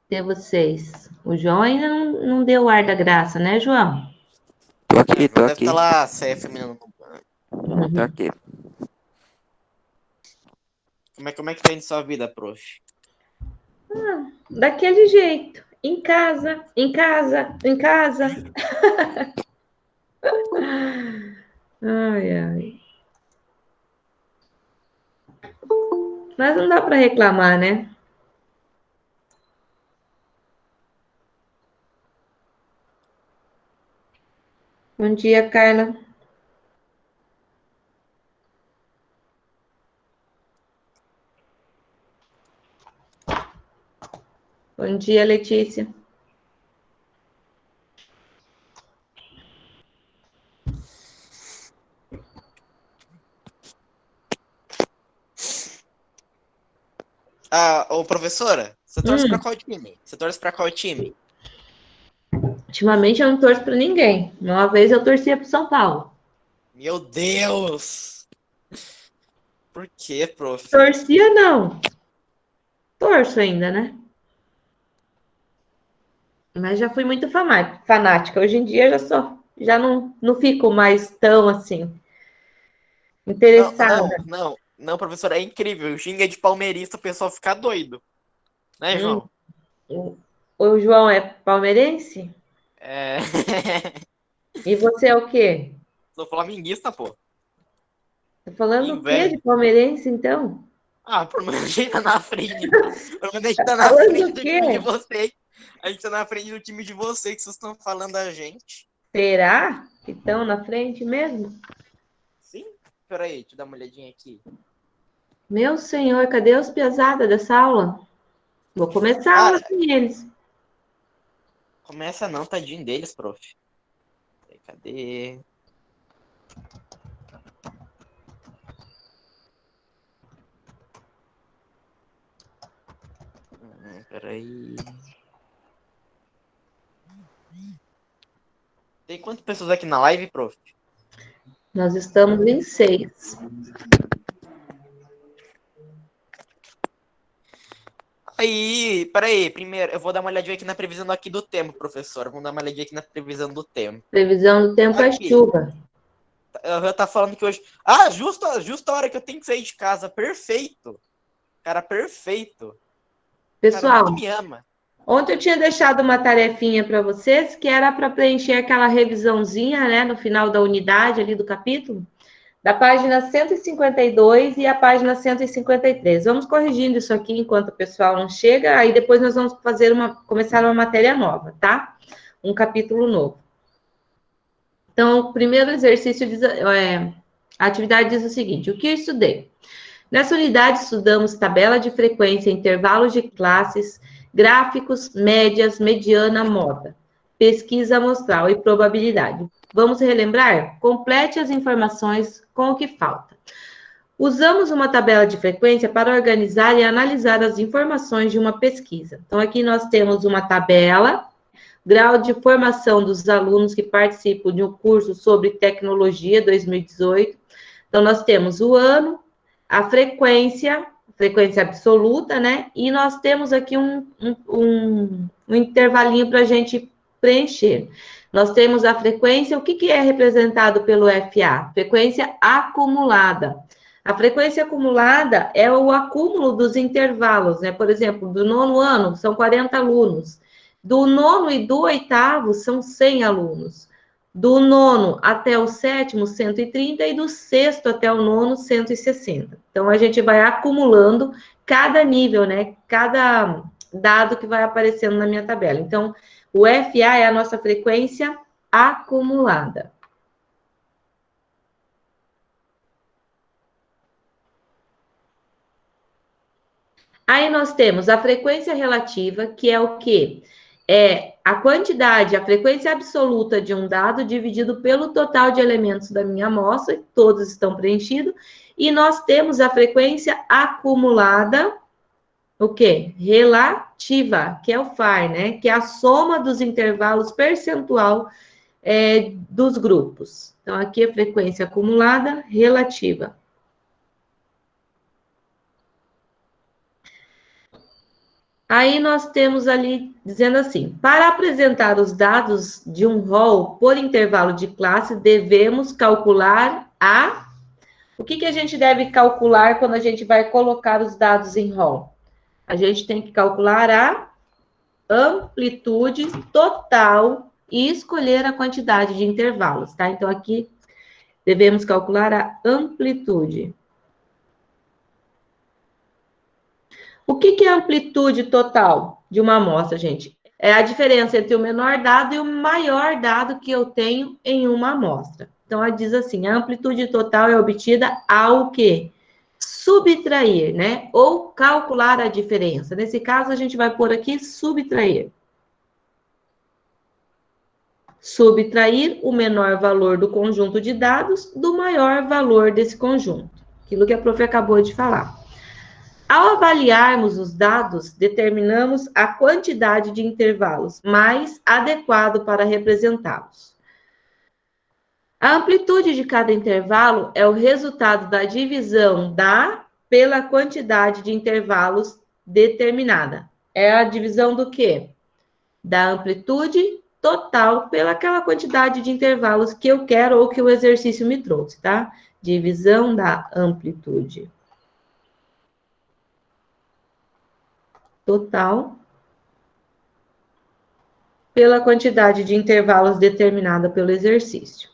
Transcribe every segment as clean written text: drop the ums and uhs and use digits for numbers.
Ter vocês. O João ainda não deu o ar da graça, né, João? Tô O aqui, tô João deve aqui, estar lá, CF menino no banco. tô aqui. Como é que tá indo sua vida, prof? Daquele jeito. Em casa, em casa, em casa. Ai, ai. Mas não dá para reclamar, né? Bom dia, Carla. Bom dia, Letícia. Ah, ô professora, você torce pra Hum, qual time? Você torce pra qual time? ultimamente eu não torço para ninguém. Uma vez eu torcia para São Paulo. Meu Deus! Por quê, prof? Torcia não. Torço ainda, né? Mas já fui muito fanática. Hoje em dia já não fico mais tão assim Não, interessada. não, não, não, professora, é incrível. Xinga de palmeirista, o pessoal fica doido. Né, Hum, João? o João é palmeirense? É... E você é o quê? Sou flamenguista, pô. Tá Que falando o quê de inveja. palmeirense, então? Ah, por menos a gente tá na frente. Pelo menos a gente tá na Falando frente o do quê? time de vocês. A gente tá na frente do time de vocês que vocês estão falando da gente. Será que estão na frente mesmo? Sim? Peraí, deixa eu dar uma olhadinha aqui. Meu senhor, cadê os piazada dessa aula? Vou começar a aula Cara, com eles. começa não, tadinho deles, prof. Cadê? Peraí. Tem quantas pessoas aqui na live, prof? Nós estamos em 6. Aí, peraí, primeiro, eu vou dar uma olhadinha aqui na previsão aqui do tempo, professor. Vamos dar uma olhadinha aqui na previsão do tempo. Previsão do tempo é Aqui, chuva. ela tá falando que hoje. Ah, justa a hora que eu tenho que sair de casa. Perfeito. Cara, perfeito. Cara, tudo Pessoal, me ama. ontem eu tinha deixado uma tarefinha para vocês que era para preencher aquela revisãozinha, né, no final da unidade ali do capítulo, da página 152 e a página 153. Vamos corrigindo isso aqui enquanto o pessoal não chega, aí depois nós vamos começar uma matéria nova, tá? Um capítulo novo. Então, o primeiro exercício a atividade diz o seguinte: o que eu estudei? Nessa unidade, estudamos tabela de frequência, intervalos de classes, gráficos, médias, mediana, moda, pesquisa amostral e probabilidade. Vamos relembrar? Complete as informações com o que falta. Usamos uma tabela de frequência para organizar e analisar as informações de uma pesquisa. Então, aqui nós temos uma tabela, grau de formação dos alunos que participam de um curso sobre tecnologia 2018. Então, nós temos o ano, a frequência absoluta, né? E nós temos aqui um intervalinho para a gente preencher. Nós temos a frequência, o que é representado pelo FA? Frequência acumulada. A frequência acumulada é o acúmulo dos intervalos, né? Por exemplo, do nono ano são 40 alunos, do nono e do oitavo são 100 alunos, do nono até o sétimo, 130, e do sexto até o nono, 160. Então, a gente vai acumulando cada nível, né? Cada dado que vai aparecendo na minha tabela. Então, o FA é a nossa frequência acumulada. Aí nós temos a frequência relativa, que é o quê? É a quantidade, a frequência absoluta de um dado dividido pelo total de elementos da minha amostra, todos estão preenchidos, e nós temos a frequência acumulada, o quê? Relativa, que é o FAR, né? Que é a soma dos intervalos percentual dos grupos. Então, aqui a frequência acumulada relativa. Aí nós temos ali dizendo assim: para apresentar os dados de um rol por intervalo de classe, devemos calcular a... O que a gente deve calcular quando a gente vai colocar os dados em rol? A gente tem que calcular a amplitude total e escolher a quantidade de intervalos, tá? Então, aqui devemos calcular a amplitude. O que é a amplitude total de uma amostra, gente? É a diferença entre o menor dado e o maior dado que eu tenho em uma amostra. Então, ela diz assim, a amplitude total é obtida ao quê? Subtrair, né? Ou calcular a diferença. Nesse caso, a gente vai pôr aqui subtrair. Subtrair o menor valor do conjunto de dados do maior valor desse conjunto. Aquilo que a prof acabou de falar. Ao avaliarmos os dados, determinamos a quantidade de intervalos mais adequado para representá-los. A amplitude de cada intervalo é o resultado da divisão pela quantidade de intervalos determinada. É a divisão do quê? Da amplitude total pela aquela quantidade de intervalos que eu quero ou que o exercício me trouxe, tá? Divisão da amplitude total pela quantidade de intervalos determinada pelo exercício.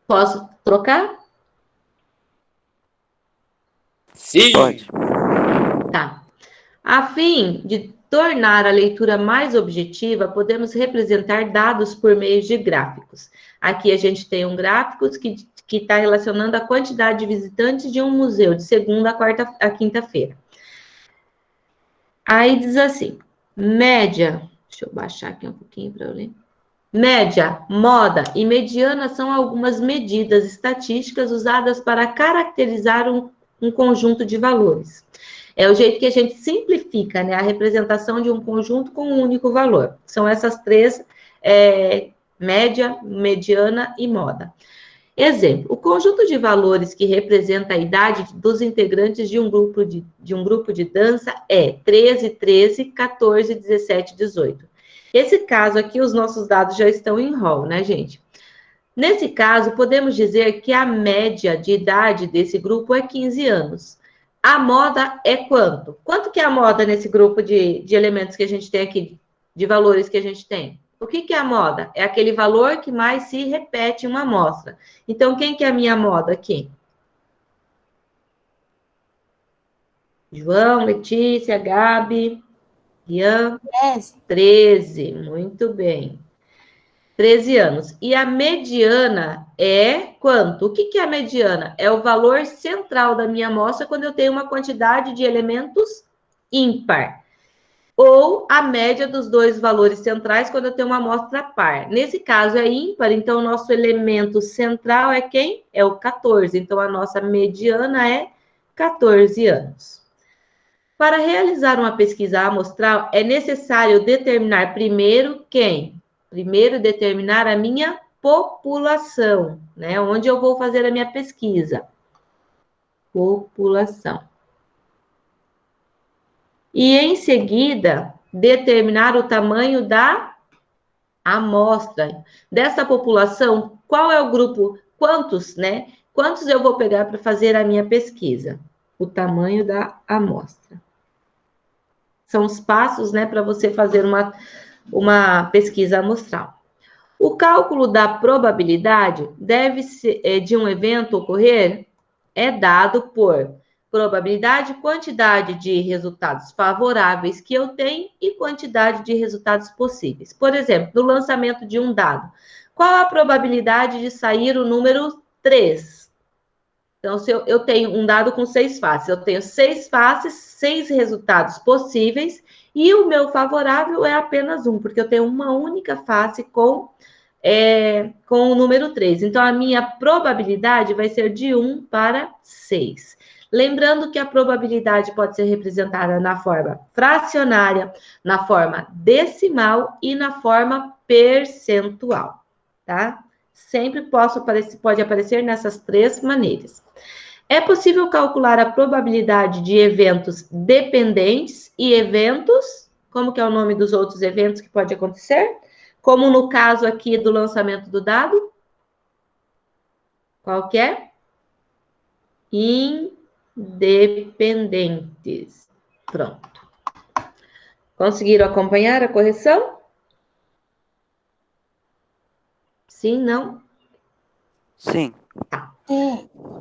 Posso trocar? Sim. Pode. Tá. A fim de tornar a leitura mais objetiva, podemos representar dados por meio de gráficos. Aqui a gente tem um gráfico que está relacionando a quantidade de visitantes de um museu, de segunda a quinta-feira. Aí diz assim, média, deixa eu baixar aqui um pouquinho para eu ler. Média, moda e mediana são algumas medidas estatísticas usadas para caracterizar um conjunto de valores. É o jeito que a gente simplifica, né, a representação de um conjunto com um único valor. São essas três, média, mediana e moda. Exemplo, o conjunto de valores que representa a idade dos integrantes de um grupo de dança é 13, 13, 14, 17, 18. Esse caso aqui, os nossos dados já estão em rol, né, gente? Nesse caso, podemos dizer que a média de idade desse grupo é 15 anos. A moda é quanto? Quanto que é a moda nesse grupo de elementos que a gente tem aqui, de valores que a gente tem? O que é a moda? É aquele valor que mais se repete em uma amostra. Então, quem que é a minha moda aqui? João, Letícia, Gabi, Ian. 13, muito bem. 13 anos. E a mediana é quanto? O que é a mediana? É o valor central da minha amostra quando eu tenho uma quantidade de elementos ímpar. Ou a média dos dois valores centrais quando eu tenho uma amostra par. Nesse caso é ímpar, então o nosso elemento central é quem? É o 14. Então a nossa mediana é 14 anos. Para realizar uma pesquisa amostral, é necessário determinar primeiro quem? Primeiro determinar a minha população, né? Onde eu vou fazer a minha pesquisa. População. E, em seguida, determinar o tamanho da amostra. Dessa população, qual é o grupo? Quantos, né? Quantos eu vou pegar para fazer a minha pesquisa? O tamanho da amostra. São os passos, né, para você fazer uma pesquisa amostral. O cálculo da probabilidade de um evento ocorrer é dado por probabilidade, quantidade de resultados favoráveis que eu tenho e quantidade de resultados possíveis. Por exemplo, no lançamento de um dado, qual a probabilidade de sair o número 3? Então, se eu tenho um dado com 6 faces, eu tenho 6 faces, 6 resultados possíveis, e o meu favorável é apenas um, porque eu tenho uma única face com o número 3. Então, a minha probabilidade vai ser de 1 para 6. Lembrando que a probabilidade pode ser representada na forma fracionária, na forma decimal e na forma percentual, tá? Sempre pode aparecer nessas três maneiras. É possível calcular a probabilidade de eventos dependentes e eventos, como que é o nome dos outros eventos que pode acontecer? Como no caso aqui do lançamento do dado. Qual que é? Independentes. Pronto. Conseguiram acompanhar a correção? Sim, não? Sim.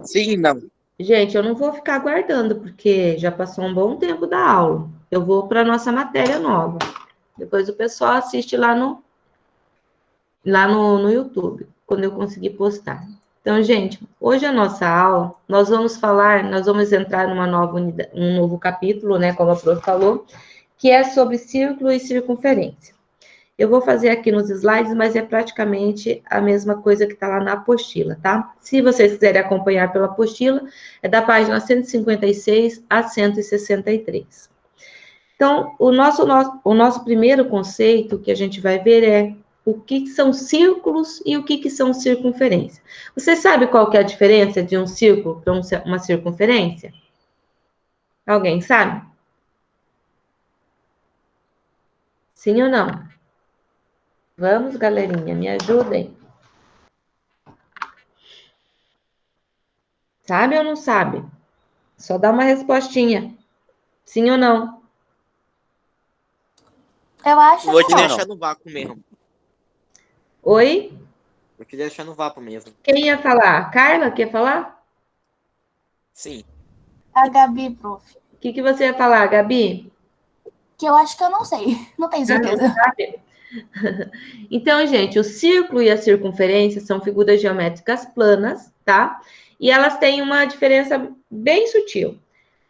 Sim, não. Gente, eu não vou ficar aguardando, porque já passou um bom tempo da aula. Eu vou para a nossa matéria nova. Depois o pessoal assiste lá no YouTube, quando eu conseguir postar. Então, gente, hoje a nossa aula, nós vamos entrar numa nova unidade, um novo capítulo, né, como a prof falou, que é sobre círculo e circunferência. Eu vou fazer aqui nos slides, mas é praticamente a mesma coisa que está lá na apostila, tá? Se vocês quiserem acompanhar pela apostila, é da página 156 a 163. Então, o nosso primeiro conceito que a gente vai ver é o que são círculos e o que são circunferência. Você sabe qual que é a diferença de um círculo para uma circunferência? Alguém sabe? Sim ou não? Vamos, galerinha, me ajudem. Sabe ou não sabe? Só dá uma respostinha. Sim ou não? Eu acho Vou te que não. deixar no vácuo mesmo. Oi? Vou te deixar no vácuo mesmo. Quem ia falar? Carla, quer falar? Sim. A Gabi, prof. O que você ia falar, Gabi? Que eu acho que eu não sei. Não tenho certeza. Sabe? Então, gente, o círculo e a circunferência são figuras geométricas planas, tá? E elas têm uma diferença bem sutil.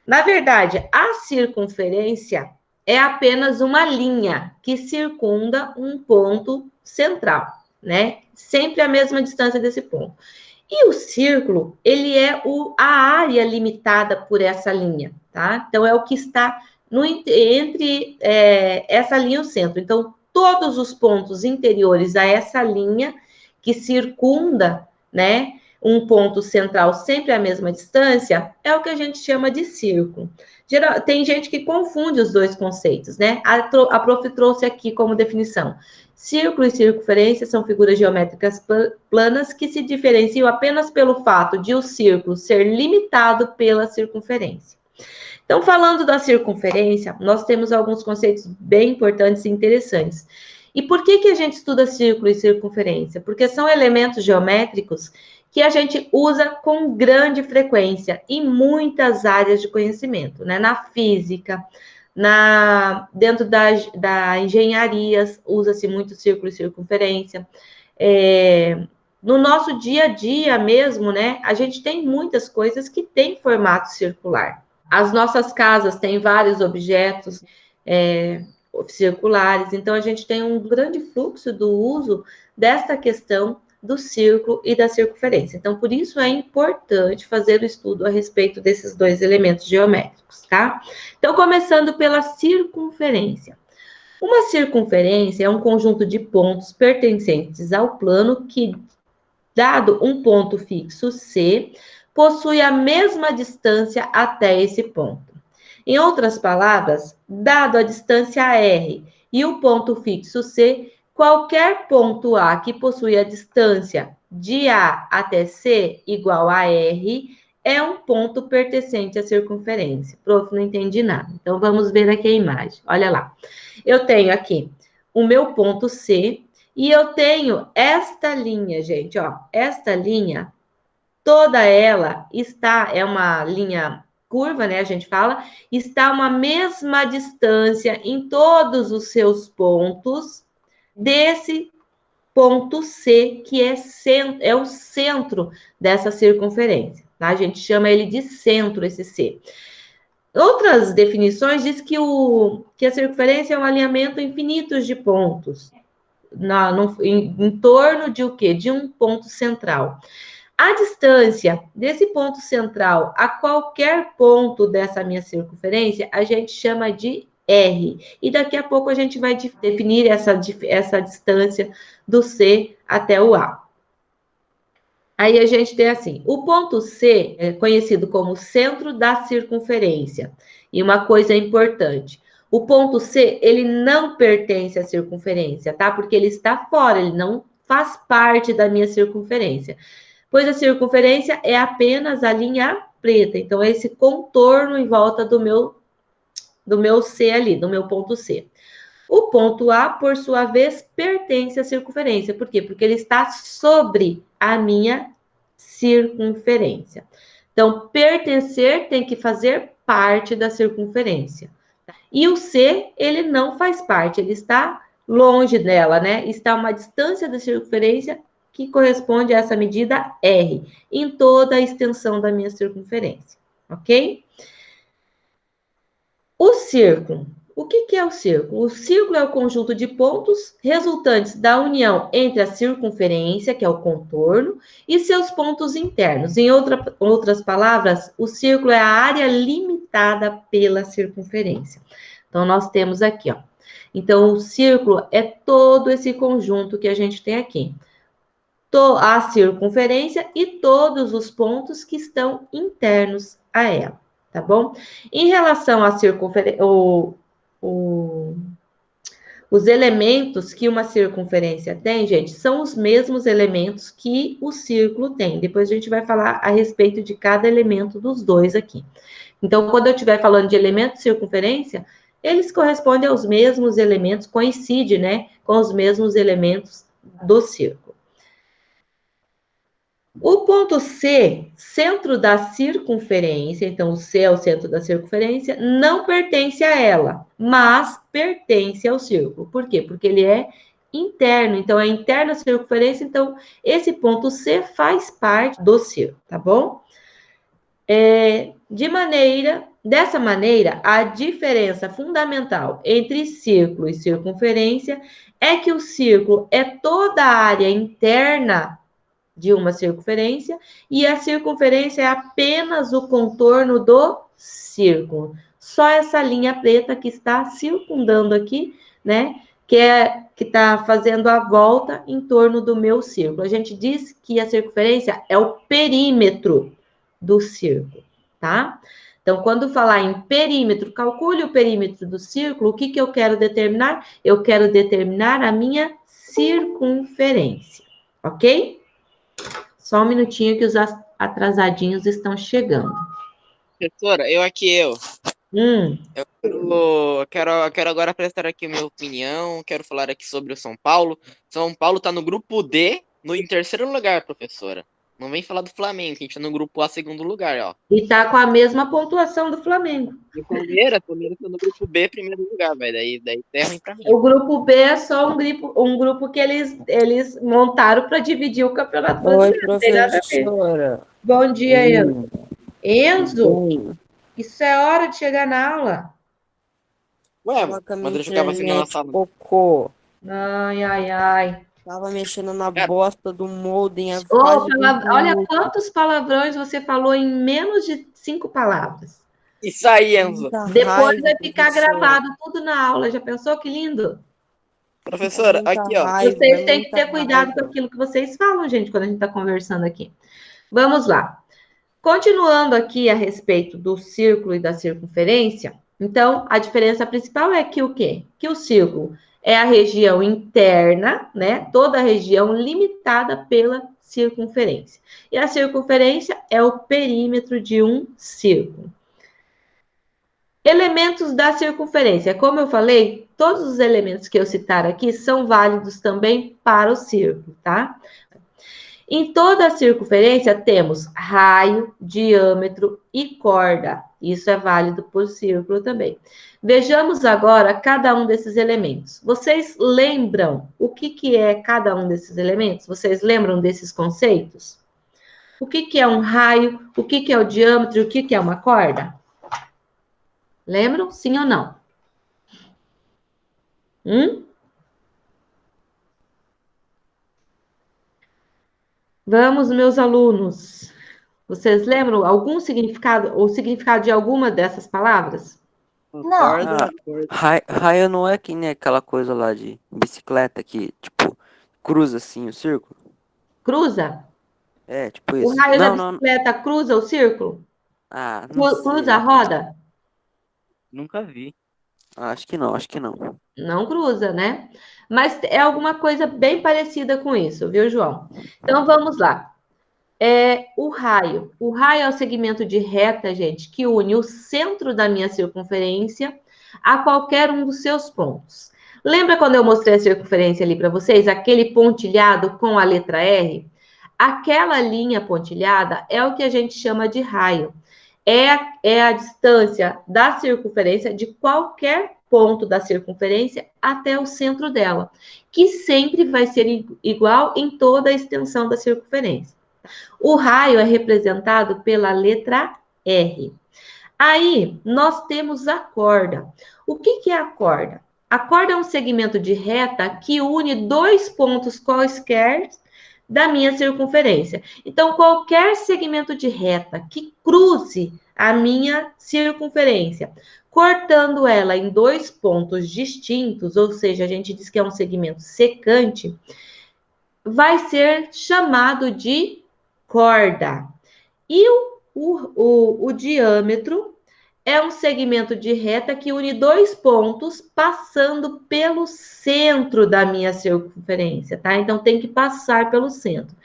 Na verdade, a circunferência é apenas uma linha que circunda um ponto central, né? Sempre a mesma distância desse ponto. E o círculo, ele é a área limitada por essa linha, tá? Então, é o que está entre essa linha e o centro. Então, todos os pontos interiores a essa linha que circunda, né, um ponto central sempre à mesma distância, é o que a gente chama de círculo. Tem gente que confunde os dois conceitos, né? A prof trouxe aqui como definição. Círculo e circunferência são figuras geométricas planas que se diferenciam apenas pelo fato de o círculo ser limitado pela circunferência. Então, falando da circunferência, nós temos alguns conceitos bem importantes e interessantes. E por que a gente estuda círculo e circunferência? Porque são elementos geométricos que a gente usa com grande frequência em muitas áreas de conhecimento, né? Na física, dentro da engenharia, usa-se muito círculo e circunferência. No nosso dia a dia mesmo, né? A gente tem muitas coisas que têm formato circular. As nossas casas têm vários objetos circulares, então a gente tem um grande fluxo do uso desta questão do círculo e da circunferência. Então, por isso é importante fazer o estudo a respeito desses dois elementos geométricos, tá? Então, começando pela circunferência. Uma circunferência é um conjunto de pontos pertencentes ao plano que, dado um ponto fixo C, possui a mesma distância até esse ponto. Em outras palavras, dado a distância R e o ponto fixo C, qualquer ponto A que possui a distância de A até C igual a R é um ponto pertencente à circunferência. Prof, não entendi nada. Então, vamos ver aqui a imagem. Olha lá. Eu tenho aqui o meu ponto C e eu tenho esta linha, gente, ó. Esta linha, toda ela é uma linha curva, né? A gente fala, está uma mesma distância em todos os seus pontos desse ponto C, que é o centro dessa circunferência. Tá? A gente chama ele de centro, esse C. Outras definições diz que a circunferência é um alinhamento infinito de pontos em torno de o quê? De um ponto central. A distância desse ponto central a qualquer ponto dessa minha circunferência, a gente chama de R. E daqui a pouco a gente vai definir essa distância do C até o A. Aí a gente tem assim, o ponto C é conhecido como centro da circunferência. E uma coisa importante, o ponto C, ele não pertence à circunferência, tá? Porque ele está fora, ele não faz parte da minha circunferência. Pois a circunferência é apenas a linha preta. Então, é esse contorno em volta do meu C ali, do meu ponto C. O ponto A, por sua vez, pertence à circunferência. Por quê? Porque ele está sobre a minha circunferência. Então, pertencer tem que fazer parte da circunferência. E o C, ele não faz parte, ele está longe dela, né? Está a uma distância da circunferência que corresponde a essa medida R, em toda a extensão da minha circunferência, ok? O círculo. O que é o círculo? O círculo é o conjunto de pontos resultantes da união entre a circunferência, que é o contorno, e seus pontos internos. Em outras palavras, o círculo é a área limitada pela circunferência. Então, nós temos aqui, ó. Então, o círculo é todo esse conjunto que a gente tem aqui. A circunferência e todos os pontos que estão internos a ela, tá bom? Em relação à circunferência, os elementos que uma circunferência tem, gente, são os mesmos elementos que o círculo tem. Depois a gente vai falar a respeito de cada elemento dos dois aqui. Então, quando eu estiver falando de elemento de circunferência, eles correspondem aos mesmos elementos, coincidem, né, com os mesmos elementos do círculo. O ponto C, centro da circunferência, então o C é o centro da circunferência, não pertence a ela, mas pertence ao círculo. Por quê? Porque ele é interno, então é interno à circunferência, então esse ponto C faz parte do círculo, tá bom? Dessa maneira, a diferença fundamental entre círculo e circunferência é que o círculo é toda a área interna de uma circunferência e a circunferência é apenas o contorno do círculo. Só essa linha preta que está circundando aqui, né? Que está fazendo a volta em torno do meu círculo. A gente diz que a circunferência é o perímetro do círculo, tá? Então, quando falar em perímetro, calcule o perímetro do círculo, o que eu quero determinar? Eu quero determinar a minha circunferência, ok? Só um minutinho que os atrasadinhos estão chegando. Professora, eu. Hum. Eu quero agora prestar aqui a minha opinião, quero falar aqui sobre o São Paulo. São Paulo tá no grupo D, em terceiro lugar, professora. Não vem falar do Flamengo, que a gente tá no grupo A, segundo lugar, ó. E tá com a mesma pontuação do Flamengo. E Palmeiras tá no grupo B, primeiro lugar, velho. Daí é ruim pra mim. O grupo B é só um grupo que eles montaram para dividir o campeonato brasileiro. Oi, professora. Bom dia, Enzo. Enzo, Oi. isso é hora de chegar na aula. Ué, Tava mas eu jogava assim na internet, sala. cocô. Ai. Tava mexendo na bosta do modem. Olha quantos palavrões você falou em menos de 5 palavras. Isso aí, Enzo. Depois vai ficar gravado tudo na aula. Já pensou que lindo? Professora, aqui, ó. Vocês têm que ter cuidado com aquilo que vocês falam, gente, quando a gente está conversando aqui. Vamos lá. Continuando aqui a respeito do círculo e da circunferência, então, a diferença principal é que o quê? Que o círculo é a região interna, né? Toda a região limitada pela circunferência. E a circunferência é o perímetro de um círculo. Elementos da circunferência. Como eu falei, todos os elementos que eu citar aqui são válidos também para o círculo, tá? Em toda a circunferência temos raio, diâmetro e corda. Isso é válido para o círculo também. Vejamos agora cada um desses elementos. Vocês lembram o que é cada um desses elementos? Vocês lembram desses conceitos? O que é um raio? O que é o diâmetro? O que é uma corda? Lembram? Sim ou não? Vamos, meus alunos. Vocês lembram algum significado, ou significado de alguma dessas palavras? Não. Raio não é que nem aquela coisa lá de bicicleta que, tipo, cruza assim o círculo? Cruza? É, tipo O isso. raio da Não, não. bicicleta cruza o círculo? Ah, não sei. Cruza a roda? Nunca vi. Acho que não, acho que não. Não cruza, né? Mas é alguma coisa bem parecida com isso, viu, João? Então vamos lá. O raio. O raio é o segmento de reta, gente, que une o centro da minha circunferência a qualquer um dos seus pontos. Lembra quando eu mostrei a circunferência ali para vocês? Aquele pontilhado com a letra R? Aquela linha pontilhada é o que a gente chama de raio. É a distância da circunferência de qualquer ponto da circunferência até o centro dela, que sempre vai ser igual em toda a extensão da circunferência. O raio é representado pela letra R. Aí, nós temos a corda. O que é a corda? A corda é um segmento de reta que une dois pontos quaisquer da minha circunferência. Então, qualquer segmento de reta que cruze a minha circunferência, cortando ela em dois pontos distintos, ou seja, a gente diz que é um segmento secante, vai ser chamado de corda. E o diâmetro é um segmento de reta que une dois pontos passando pelo centro da minha circunferência, tá? Então, tem que passar pelo centro.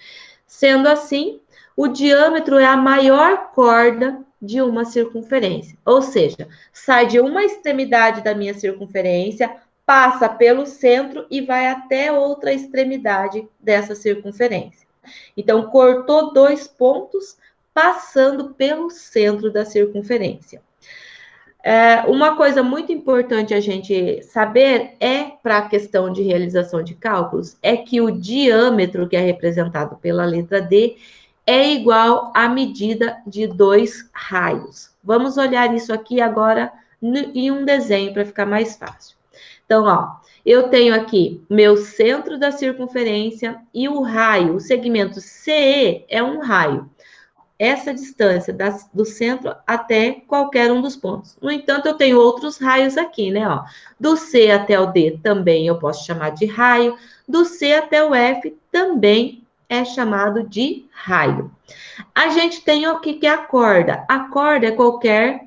Sendo assim, o diâmetro é a maior corda de uma circunferência. Ou seja, sai de uma extremidade da minha circunferência, passa pelo centro e vai até outra extremidade dessa circunferência. Então, cortou dois pontos, passando pelo centro da circunferência. Uma coisa muito importante a gente saber para a questão de realização de cálculos é que o diâmetro, que é representado pela letra D, é igual à medida de dois raios. Vamos olhar isso aqui agora em um desenho para ficar mais fácil. Então, ó, eu tenho aqui meu centro da circunferência e o raio, o segmento CE é um raio. Essa distância do centro até qualquer um dos pontos. No entanto, eu tenho outros raios aqui, né? Ó, do C até o D também eu posso chamar de raio. Do C até o F também é chamado de raio. A gente tem o que é a corda. A corda é qualquer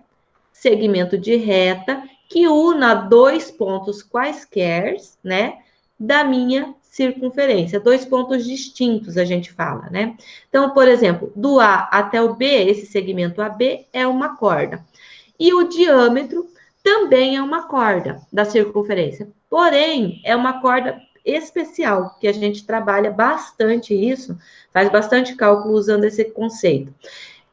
segmento de reta que una dois pontos quaisquer, né? Da minha circunferência, dois pontos distintos a gente fala, né? Então, por exemplo, do A até o B, esse segmento AB é uma corda. E o diâmetro também é uma corda da circunferência. Porém, é uma corda especial, que a gente trabalha bastante isso, faz bastante cálculo usando esse conceito,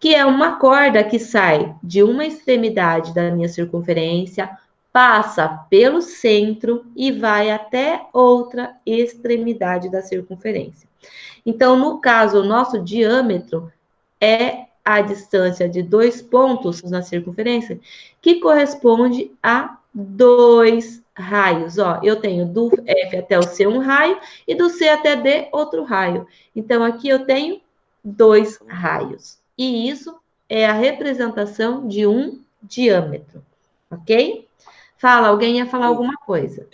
que é uma corda que sai de uma extremidade da minha circunferência, passa pelo centro e vai até outra extremidade da circunferência. Então, no caso, o nosso diâmetro é a distância de dois pontos na circunferência, que corresponde a dois raios. Ó, eu tenho do F até o C um raio e do C até D outro raio. Então, aqui eu tenho dois raios. E isso é a representação de um diâmetro, ok? Fala, alguém ia falar alguma coisa.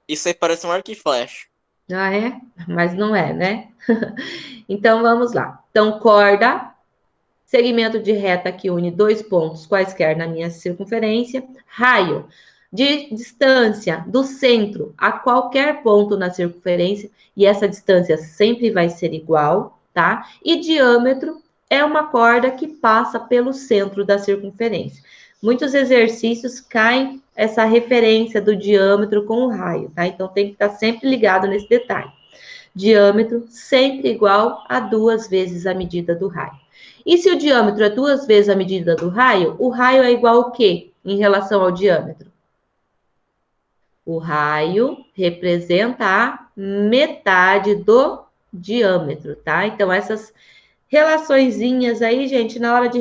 Isso aí parece um arco e flecha. Ah, é? Mas não é, né? Então, vamos lá. Então, corda, segmento de reta que une dois pontos quaisquer na minha circunferência. Raio, de distância do centro a qualquer ponto na circunferência. E essa distância sempre vai ser igual, tá? E diâmetro é uma corda que passa pelo centro da circunferência. Muitos exercícios caem essa referência do diâmetro com o raio, tá? Então, tem que estar sempre ligado nesse detalhe. Diâmetro sempre igual a 2 vezes a medida do raio. E se o diâmetro é 2 vezes a medida do raio, o raio é igual ao quê em relação ao diâmetro? O raio representa a metade do diâmetro, tá? Então, essas relaçõezinhas aí, gente, na hora de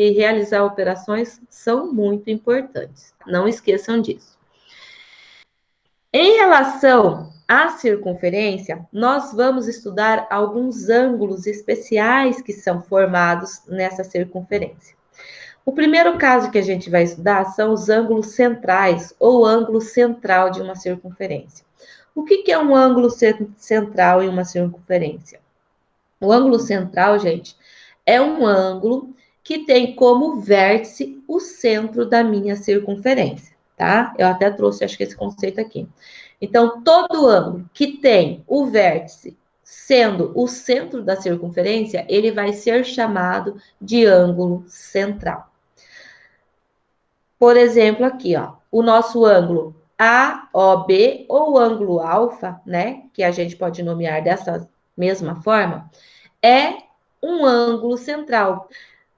realizar operações, são muito importantes. Não esqueçam disso. Em relação à circunferência, nós vamos estudar alguns ângulos especiais que são formados nessa circunferência. O primeiro caso que a gente vai estudar são os ângulos centrais ou ângulo central de uma circunferência. O que é um ângulo central em uma circunferência? O ângulo central, gente, é um ângulo que tem como vértice o centro da minha circunferência, tá? Eu até trouxe, acho que esse conceito aqui. Então, todo ângulo que tem o vértice sendo o centro da circunferência, ele vai ser chamado de ângulo central. Por exemplo, aqui, ó, o nosso ângulo AOB ou ângulo alfa, né, que a gente pode nomear dessa mesma forma, é um ângulo central.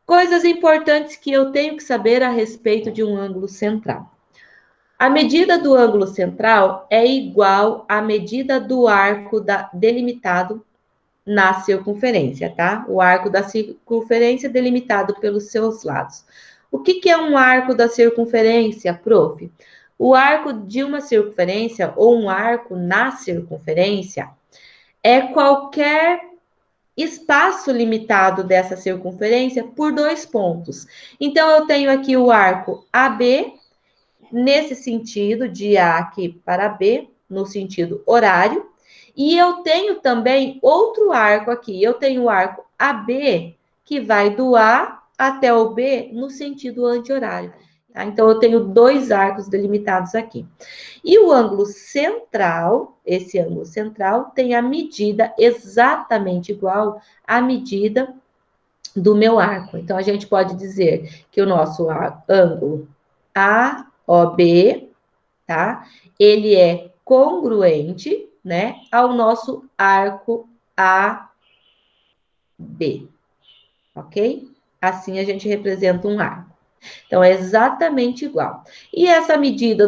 Coisas importantes que eu tenho que saber a respeito de um ângulo central. A medida do ângulo central é igual à medida do arco delimitado na circunferência, tá? O arco da circunferência delimitado pelos seus lados. O que é um arco da circunferência, prof? O arco de uma circunferência ou um arco na circunferência é qualquer espaço limitado dessa circunferência por 2 pontos. Então, eu tenho aqui o arco AB, nesse sentido, de A aqui para B, no sentido horário, e eu tenho também outro arco aqui. Eu tenho o arco AB, que vai do A até o B no sentido anti-horário. Tá? Então, eu tenho 2 arcos delimitados aqui. E o ângulo central, esse ângulo central, tem a medida exatamente igual à medida do meu arco. Então, a gente pode dizer que o nosso ângulo AOB, tá? Ele é congruente, né, ao nosso arco AB, ok? Assim a gente representa um arco. Então, é exatamente igual. E essa medida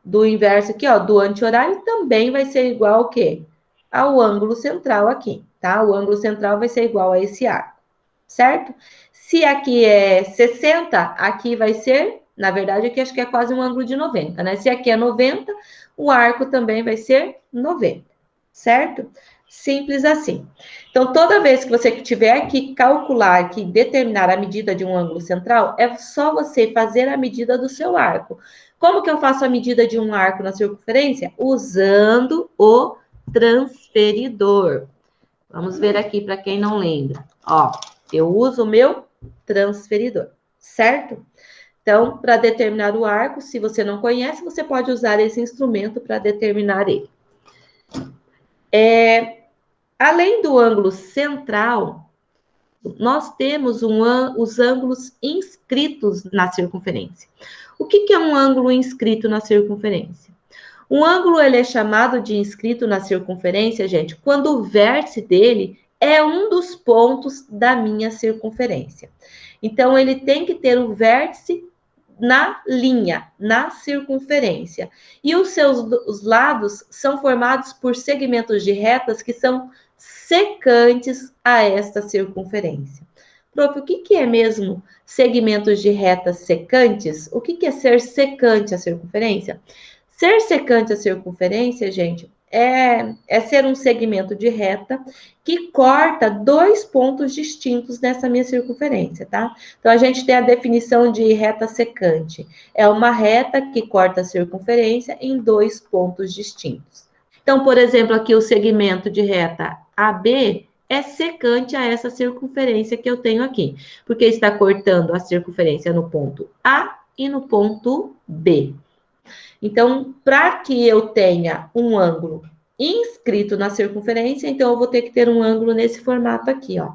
do inverso aqui, ó, do anti-horário, também vai ser igual ao quê? Ao ângulo central aqui, tá? O ângulo central vai ser igual a esse arco, certo? Se aqui é 60, aqui vai ser, na verdade, aqui acho que é quase um ângulo de 90, né? Se aqui é 90, o arco também vai ser 90, certo? Simples assim. Então, toda vez que você tiver que calcular, que determinar a medida de um ângulo central, é só você fazer a medida do seu arco. Como que eu faço a medida de um arco na circunferência? Usando o transferidor. Vamos ver aqui para quem não lembra. Ó, eu uso o meu transferidor, certo? Então, para determinar o arco, se você não conhece, você pode usar esse instrumento para determinar ele. Além do ângulo central, nós temos os ângulos inscritos na circunferência. O que é um ângulo inscrito na circunferência? Um ângulo ele é chamado de inscrito na circunferência, gente, quando o vértice dele é um dos pontos da minha circunferência. Então, ele tem que ter o vértice na linha, na circunferência. E os lados são formados por segmentos de retas que são secantes a esta circunferência. Prof, o que é mesmo segmentos de retas secantes? O que é ser secante a circunferência? Ser secante a circunferência, gente, é ser um segmento de reta que corta 2 pontos distintos nessa minha circunferência, tá? Então, a gente tem a definição de reta secante. É uma reta que corta a circunferência em 2 pontos distintos. Então, por exemplo, aqui o segmento de reta AB é secante a essa circunferência que eu tenho aqui, porque está cortando a circunferência no ponto A e no ponto B. Então, para que eu tenha um ângulo inscrito na circunferência, então eu vou ter que ter um ângulo nesse formato aqui, ó.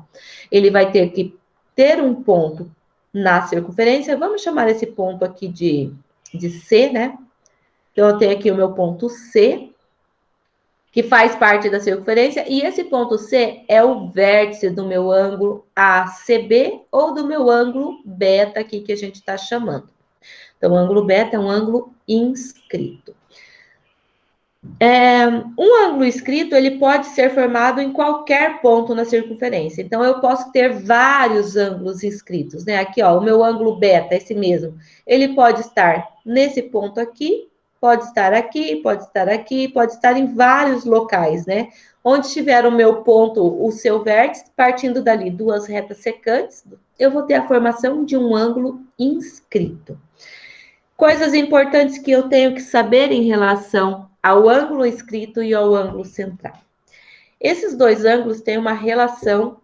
Ele vai ter que ter um ponto na circunferência, vamos chamar esse ponto aqui de C, né? Então, eu tenho aqui o meu ponto C, que faz parte da circunferência, e esse ponto C é o vértice do meu ângulo ACB ou do meu ângulo beta aqui que a gente está chamando. Então, o ângulo beta é um ângulo inscrito. Um ângulo inscrito, ele pode ser formado em qualquer ponto na circunferência. Então, eu posso ter vários ângulos inscritos, né? Aqui, ó, o meu ângulo beta, esse mesmo. Ele pode estar nesse ponto aqui, pode estar aqui, pode estar aqui, pode estar em vários locais, né? Onde estiver o meu ponto, o seu vértice, partindo dali 2 retas secantes, eu vou ter a formação de um ângulo inscrito. Coisas importantes que eu tenho que saber em relação ao ângulo inscrito e ao ângulo central. Esses dois ângulos têm uma relação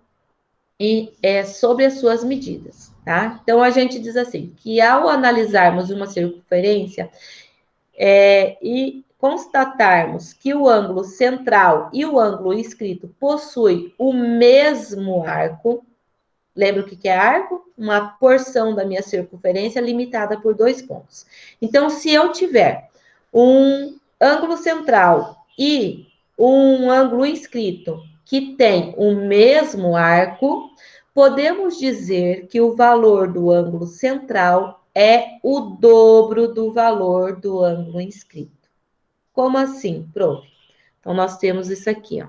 e sobre as suas medidas, tá? Então, a gente diz assim, que ao analisarmos uma circunferência e constatarmos que o ângulo central e o ângulo inscrito possuem o mesmo arco, lembra o que é arco? Uma porção da minha circunferência limitada por 2 pontos. Então, se eu tiver um ângulo central e um ângulo inscrito que tem o mesmo arco, podemos dizer que o valor do ângulo central é o dobro do valor do ângulo inscrito. Como assim, prof? Então, nós temos isso aqui, ó.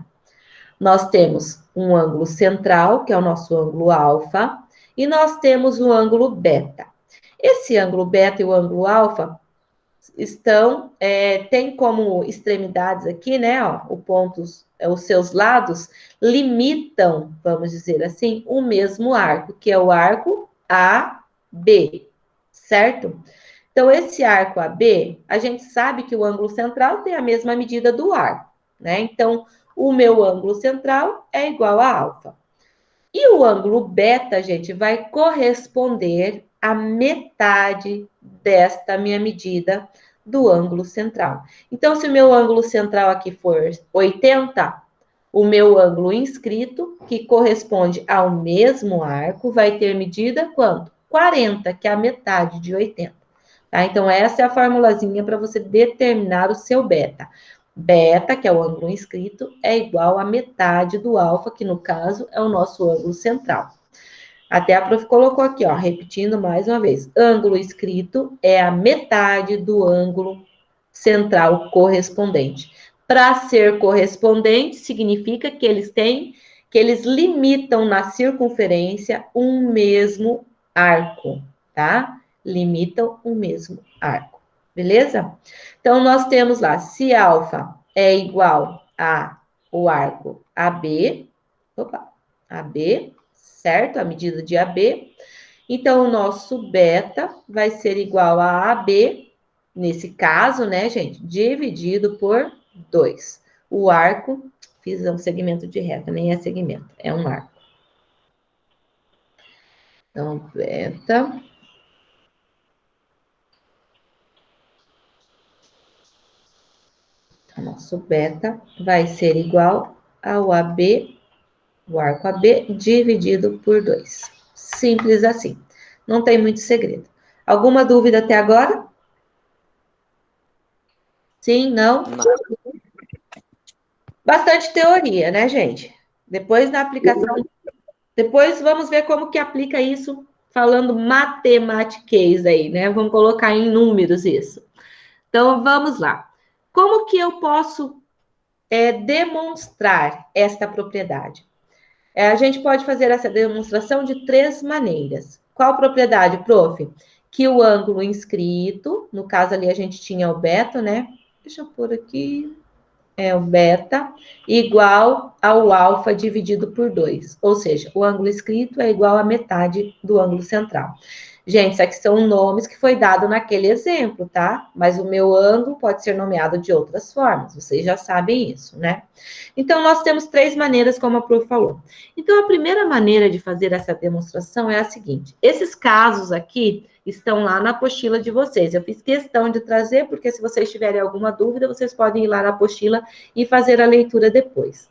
Nós temos um ângulo central, que é o nosso ângulo alfa, e nós temos o ângulo beta. Esse ângulo beta e o ângulo alfa tem como extremidades aqui, né, ó, os seus lados limitam, vamos dizer assim, o mesmo arco, que é o arco AB, certo? Então, esse arco AB, a gente sabe que o ângulo central tem a mesma medida do arco, né? Então, o meu ângulo central é igual a alfa. E o ângulo beta, gente, vai corresponder à metade desta minha medida do ângulo central. Então, se o meu ângulo central aqui for 80, o meu ângulo inscrito, que corresponde ao mesmo arco, vai ter medida quanto? 40, que é a metade de 80. Tá? Então, essa é a formulazinha para você determinar o seu beta. Beta, que é o ângulo inscrito, é igual a metade do alfa, que no caso é o nosso ângulo central. Até a prof colocou aqui, ó, repetindo mais uma vez. Ângulo inscrito é a metade do ângulo central correspondente. Para ser correspondente, significa que eles limitam na circunferência um mesmo arco, tá? Limitam o mesmo arco, beleza? Então, nós temos lá, se alfa é igual ao arco AB, certo? A medida de AB. Então, o nosso beta vai ser igual a AB, nesse caso, né, gente? Dividido por 2. O arco, fiz um segmento de reta, nem é segmento, é um arco. Então, beta. O nosso beta vai ser igual ao AB, o arco AB, dividido por 2. Simples assim. Não tem muito segredo. Alguma dúvida até agora? Sim, não? Não. Bastante teoria, né, gente? Depois na aplicação... Depois vamos ver como que aplica isso, falando matematiquês aí, né? Vamos colocar em números isso. Então, vamos lá. Como que eu posso demonstrar esta propriedade? A gente pode fazer essa demonstração de 3 maneiras. Qual propriedade, prof? Que o ângulo inscrito, no caso ali a gente tinha o beta, né? Deixa eu pôr aqui, o beta, igual ao alfa dividido por 2. Ou seja, o ângulo inscrito é igual à metade do ângulo central. Gente, isso aqui são nomes que foi dado naquele exemplo, tá? Mas o meu ângulo pode ser nomeado de outras formas, vocês já sabem isso, né? Então, nós temos 3 maneiras, como a prof falou. Então, a primeira maneira de fazer essa demonstração é a seguinte. Esses casos aqui estão lá na apostila de vocês. Eu fiz questão de trazer, porque se vocês tiverem alguma dúvida, vocês podem ir lá na apostila e fazer a leitura depois.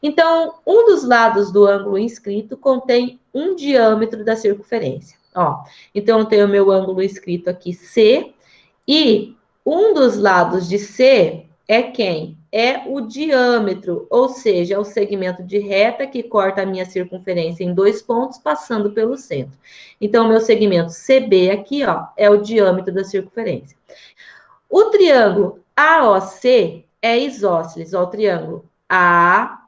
Então, um dos lados do ângulo inscrito contém um diâmetro da circunferência. Ó, então, eu tenho o meu ângulo inscrito aqui, C, e um dos lados de C é quem? É o diâmetro, ou seja, é o segmento de reta que corta a minha circunferência em 2 pontos, passando pelo centro. Então, o meu segmento CB aqui, ó, é o diâmetro da circunferência. O triângulo AOC é isósceles, ó, o triângulo AOC.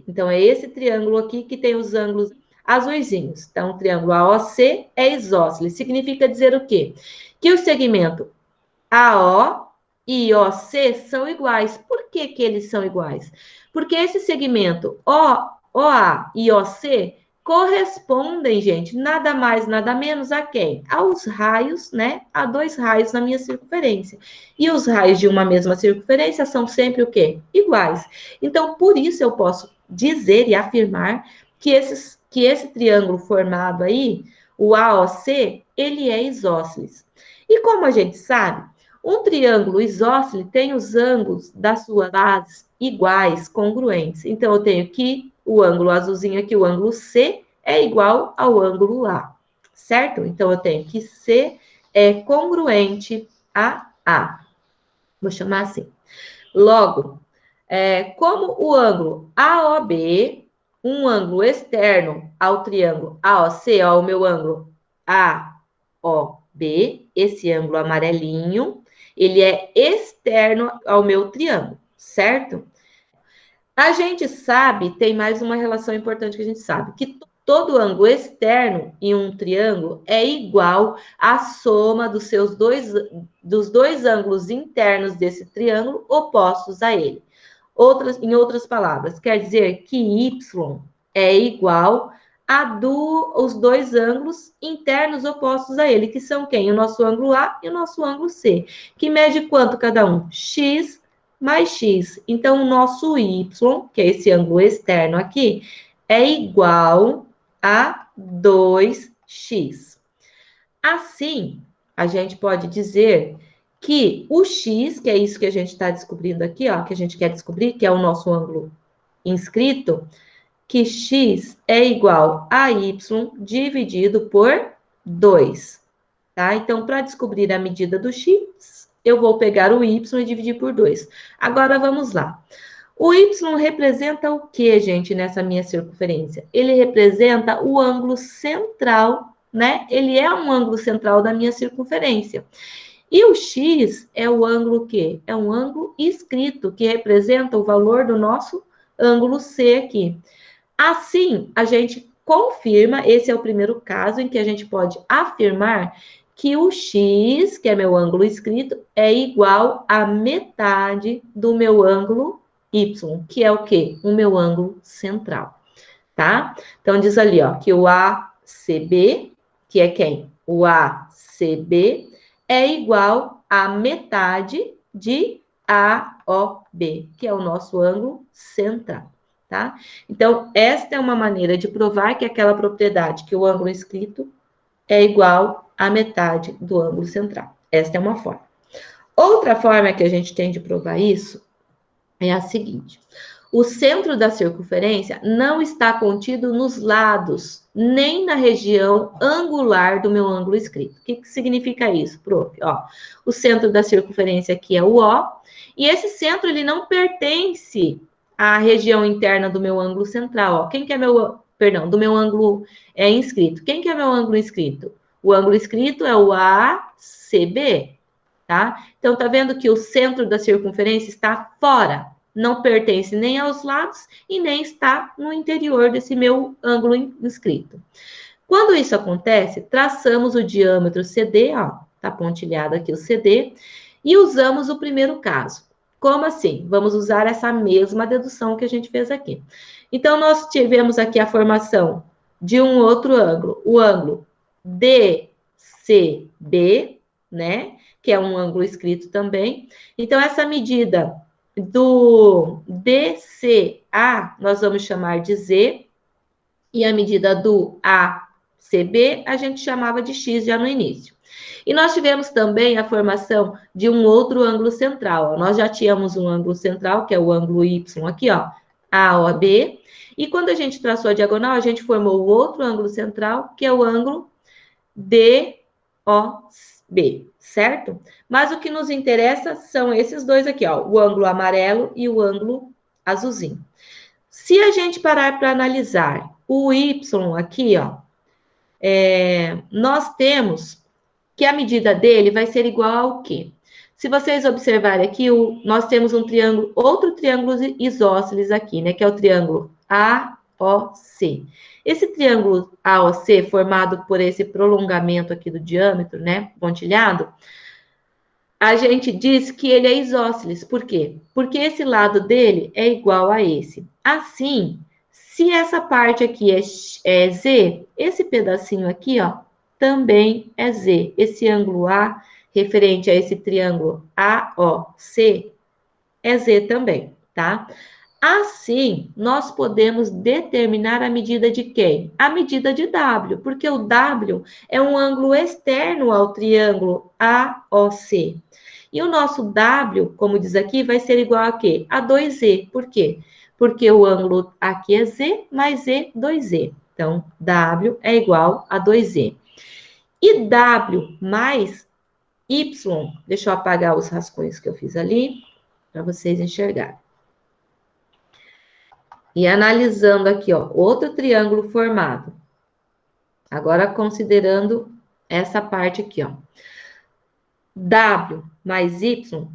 Então, é esse triângulo aqui que tem os ângulos azuisinhos. Então, o triângulo AOC é isósceles. Significa dizer o quê? Que o segmento AO e OC são iguais. Por que eles são iguais? Porque esse segmento OA e OC correspondem, gente, nada mais, nada menos a quem? Aos raios, né? A 2 raios na minha circunferência. E os raios de uma mesma circunferência são sempre o quê? Iguais. Então, por isso eu posso dizer e afirmar que esse triângulo formado aí, o AOC, ele é isósceles. E como a gente sabe, um triângulo isósceles tem os ângulos das suas bases iguais, congruentes. Então, eu tenho que o ângulo azulzinho aqui, o ângulo C, é igual ao ângulo A, certo? Então, eu tenho que C é congruente a A. Vou chamar assim. Logo, como o ângulo AOB, um ângulo externo ao triângulo AOC, ó, o meu ângulo AOB, esse ângulo amarelinho, ele é externo ao meu triângulo, certo? A gente sabe, tem mais uma relação importante que a gente sabe, que todo ângulo externo em um triângulo é igual à soma dos dois ângulos internos desse triângulo opostos a ele. Em outras palavras, quer dizer que Y é igual os dois ângulos internos opostos a ele, que são quem? O nosso ângulo A e o nosso ângulo C, que mede quanto cada um? X mais X. Então, o nosso Y, que é esse ângulo externo aqui, é igual a 2x. Assim, a gente pode dizer que o x, que é isso que a gente está descobrindo aqui, ó, que a gente quer descobrir, que é o nosso ângulo inscrito, que x é igual a y dividido por 2. Tá? Então, para descobrir a medida do x, eu vou pegar o y e dividir por 2. Agora, vamos lá. O y representa o que, gente, nessa minha circunferência? Ele representa o ângulo central, né? Ele é um ângulo central da minha circunferência. E o x é o ângulo que? É um ângulo inscrito, que representa o valor do nosso ângulo C aqui. Assim, a gente confirma, esse é o primeiro caso em que a gente pode afirmar que o x, que é meu ângulo inscrito, é igual a metade do meu ângulo y, que é o quê? O meu ângulo central, tá? Então, diz ali, ó, que o ACB, que é quem? O ACB é igual a metade de AOB, que é o nosso ângulo central, tá? Então, esta é uma maneira de provar que aquela propriedade, que o ângulo inscrito é igual a metade do ângulo central. Esta é uma forma. Outra forma que a gente tem de provar isso é a seguinte: o centro da circunferência não está contido nos lados, nem na região angular do meu ângulo inscrito. O que significa isso, prof? Ó, o centro da circunferência aqui é o O, e esse centro ele não pertence à região interna do meu ângulo central. Ó. Quem que é do meu ângulo inscrito? Quem que é meu ângulo inscrito? O ângulo inscrito é o ACB, tá? Então, tá vendo que o centro da circunferência está fora, não pertence nem aos lados e nem está no interior desse meu ângulo inscrito. Quando isso acontece, traçamos o diâmetro CD, ó, tá pontilhado aqui o CD, e usamos o primeiro caso. Como assim? Vamos usar essa mesma dedução que a gente fez aqui. Então, nós tivemos aqui a formação de um outro ângulo, o ângulo DCB, né? Que é um ângulo inscrito também. Então, essa medida do DCA, nós vamos chamar de Z, e a medida do ACB, a gente chamava de X já no início. E nós tivemos também a formação de um outro ângulo central. Ó. Nós já tínhamos um ângulo central, que é o ângulo Y aqui, ó, AOB. E quando a gente traçou a diagonal, a gente formou o outro ângulo central, que é o ângulo DOB, certo? Mas o que nos interessa são esses dois aqui, ó, o ângulo amarelo e o ângulo azulzinho. Se a gente parar para analisar o Y aqui, ó, nós temos que a medida dele vai ser igual ao quê? Se vocês observarem aqui, nós temos um triângulo, outro triângulo isósceles aqui, né? Que é o triângulo AOC. Esse triângulo AOC, formado por esse prolongamento aqui do diâmetro, né? Pontilhado, a gente diz que ele é isósceles. Por quê? Porque esse lado dele é igual a esse. Assim, Se essa parte aqui é Z, esse pedacinho aqui, ó, também é Z. Esse ângulo A, referente a esse triângulo AOC, é Z também, tá? Assim, nós podemos determinar a medida de quem? A medida de W, porque o W é um ângulo externo ao triângulo AOC. E o nosso W, como diz aqui, vai ser igual a quê? A 2Z. Por quê? Porque o ângulo aqui é Z mais Z, 2Z. Então, W é igual a 2Z. E W mais Y, deixa eu apagar os rascunhos que eu fiz ali, para vocês enxergarem. E analisando aqui, ó, outro triângulo formado. Agora, considerando essa parte aqui, ó. W mais Y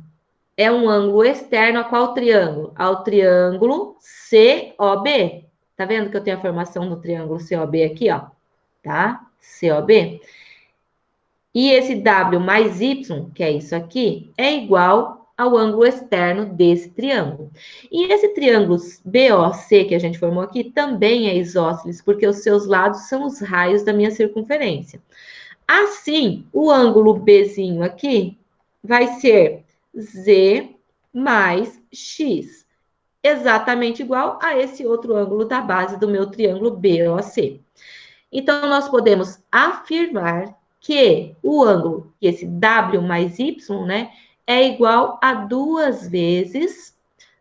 é um ângulo externo a qual triângulo? Ao triângulo COB. Tá vendo que eu tenho a formação do triângulo COB aqui, ó? Tá? COB. E esse W mais Y, que é isso aqui, é igual ao ângulo externo desse triângulo. E esse triângulo BOC que a gente formou aqui também é isósceles, porque os seus lados são os raios da minha circunferência. Assim, o ângulo Bzinho aqui vai ser Z mais X, exatamente igual a esse outro ângulo da base do meu triângulo BOC. Então, nós podemos afirmar que o ângulo, esse W mais Y, né, é igual a 2 vezes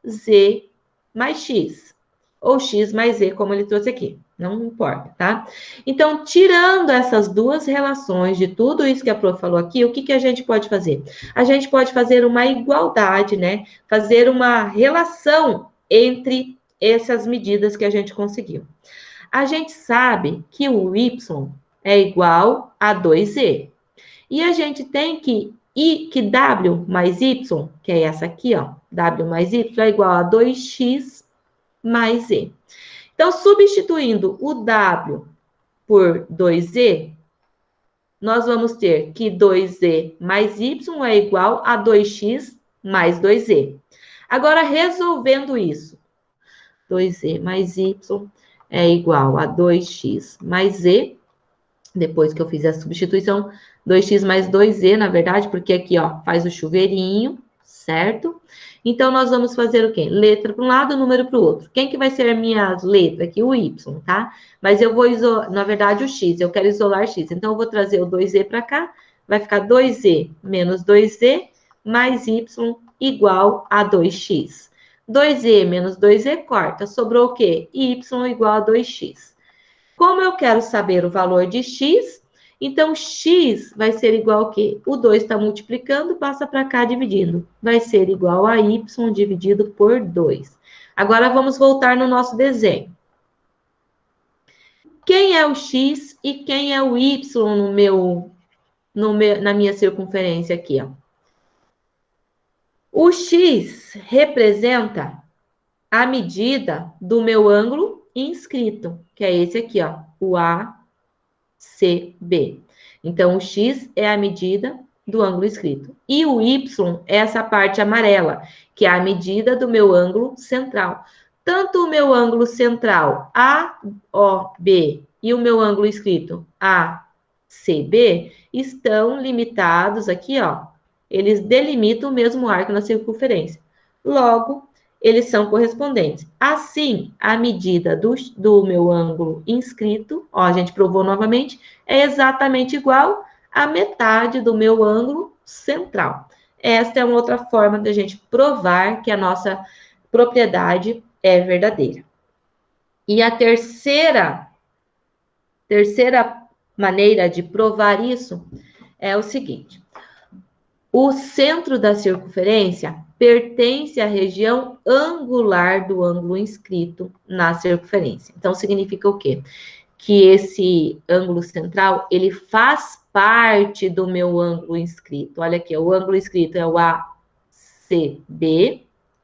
Z mais X. Ou X mais Z, como ele trouxe aqui. Não importa, tá? Então, tirando essas duas relações de tudo isso que a prof falou aqui, o que que a gente pode fazer? A gente pode fazer uma igualdade, né? Fazer uma relação entre essas medidas que a gente conseguiu. A gente sabe que o Y é igual a 2Z. E a gente tem que W mais Y, que é essa aqui, ó, W mais Y é igual a 2X mais Z. Então, substituindo o W por 2Z, nós vamos ter que 2Z mais Y é igual a 2X mais 2Z. Agora, resolvendo isso, 2Z mais Y é igual a 2X mais Z. Depois que eu fiz a substituição, 2x mais 2z, na verdade, porque aqui, ó, faz o chuveirinho, certo? Então, nós vamos fazer o quê? Letra para um lado, número para o outro. Quem que vai ser a minha letra aqui? O y, tá? Mas eu vou isolar, na verdade, o x, eu quero isolar x. Então, eu vou trazer o 2z para cá, vai ficar 2z menos 2z mais y igual a 2x. 2z menos 2z corta, sobrou o quê? Y igual a 2x. Como eu quero saber o valor de x, então x vai ser igual ao quê? O 2 está multiplicando, passa para cá dividindo. Vai ser igual a y dividido por 2. Agora vamos voltar no nosso desenho. Quem é o x e quem é o y na minha circunferência aqui, ó? O x representa a medida do meu ângulo inscrito, que é esse aqui, ó, o ACB. Então, o X é a medida do ângulo inscrito. E o Y é essa parte amarela, que é a medida do meu ângulo central. Tanto o meu ângulo central AOB e o meu ângulo inscrito ACB estão limitados aqui, ó. Eles delimitam o mesmo arco na circunferência. Logo, eles são correspondentes. Assim, a medida do meu ângulo inscrito, ó, a gente provou novamente, é exatamente igual à metade do meu ângulo central. Esta é uma outra forma de a gente provar que a nossa propriedade é verdadeira. E a terceira maneira de provar isso é o seguinte. O centro da circunferência pertence à região angular do ângulo inscrito na circunferência. Então, significa o quê? Que esse ângulo central, ele faz parte do meu ângulo inscrito. Olha aqui, o ângulo inscrito é o ACB,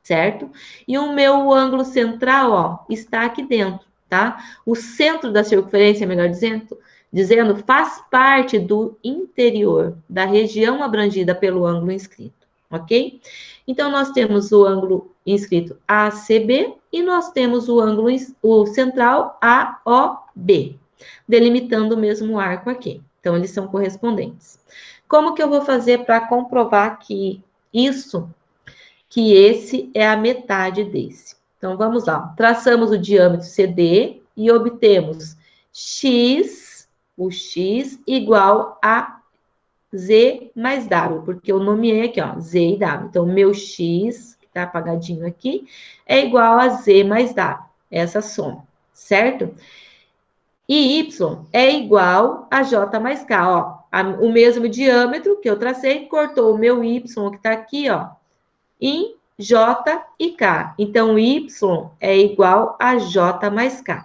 certo? E o meu ângulo central, ó, está aqui dentro, tá? O centro da circunferência, melhor dizendo, faz parte do interior, da região abrangida pelo ângulo inscrito, ok? Então, nós temos o ângulo inscrito ACB e nós temos o ângulo o central AOB, delimitando o mesmo arco aqui. Então, eles são correspondentes. Como que eu vou fazer para comprovar que esse é a metade desse? Então, vamos lá. Traçamos o diâmetro CD e obtemos x, o x, igual a Z mais W, porque eu nomeei aqui, ó, Z e W. Então, meu x, que tá apagadinho aqui, é igual a Z mais W, essa soma, certo? E Y é igual a J mais K, ó. O mesmo diâmetro que eu tracei, cortou o meu Y, que tá aqui, ó, em J e K. Então, Y é igual a J mais K,